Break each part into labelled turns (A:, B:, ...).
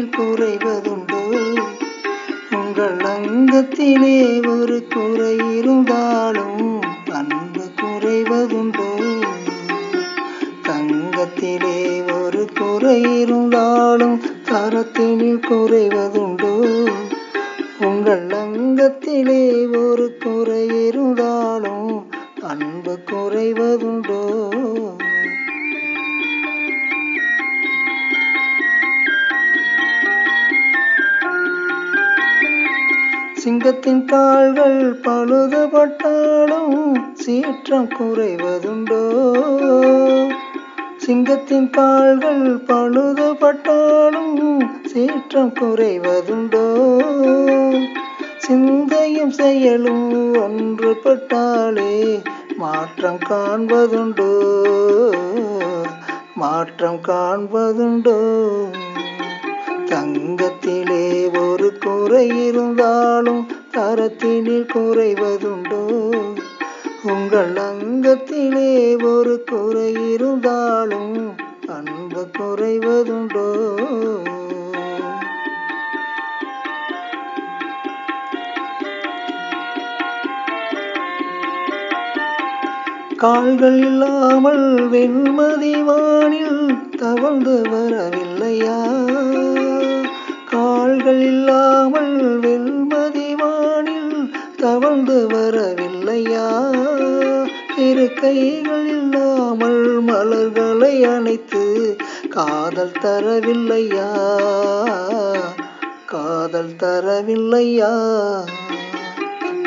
A: தரத்தினில் குறைவதுண்டோ? உங்கள் அங்கத்திலே ஒரு குறை இருந்தாலும் அன்பு குறைவதுண்டோ? தங்கத்திலே ஒரு குறை இருந்தாலும் தரத்தினில் குறைவதுண்டோ? உங்கள் அங்கத்திலே ஒரு குறை இருந்தாலும் அன்பு குறைவதுண்டோ? சிங்கத்தின் கால்கள் பழுதுபட்டாலும் சீற்றம் குறைவதுண்டோ? சிங்கத்தின் கால்கள் பழுதுபட்டாலும் சீற்றம் குறைவதுண்டோ? சிந்தையும் செயலும் ஒன்றுபட்டாலே மாற்றம் காண்பதுண்டோ? மாற்றம் காண்பதுண்டோ? தங்கத்திலே ஒரு குறை இருந்தாலும் தரத்தினில் குறைவதுண்டோ? உங்கள் அங்கத்திலே ஒரு குறை இருந்தாலும் அன்பு குறைவதுண்டோ? கால்கள் இல்லாமல் வெண்மதி வானில் தவழ்ந்து வரவில்லையா? கால்கள் இல்லாமல் வெண்மதி வானில் தவழ்ந்து வரவில்லையா? இரு கைகள் இல்லாமல் மலர்களை அணைத்து காதல் தரவில்லையா? காதல் தரவில்லையா?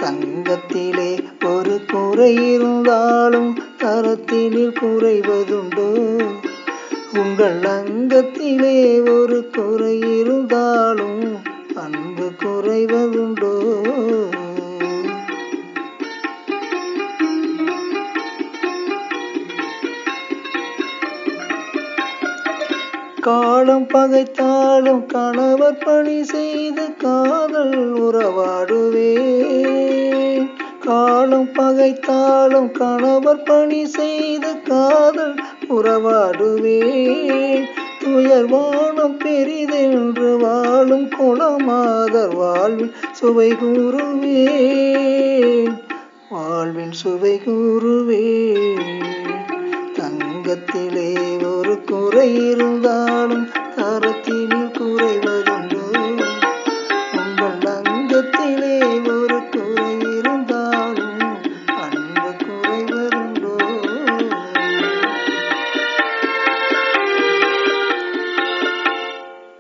A: தங்கத்திலே ஒரு குறை இருந்தாலும் தரத்தினில் குறைவதுண்டோ? உங்கள் அங்கத்திலே ஒரு குறை இருந்தாலும் அன்பு குறைவதுண்டோ? காலம் பகைத்தாலும் கணவர் பணி செய்து காதல் உறவாடுவேன். காலம் பகைத்தாலும் கணவர் பணி செய்து காதல் உறவாடுவேன். துயர்வானம் பெரிதென்று வாழும் குலமாதர் வாழ்வில் சுவை கூறுவேன். வாழ்வின் சுவை கூறுவேன். தங்கத்திலே ஒரு குறை இருந்தாலும்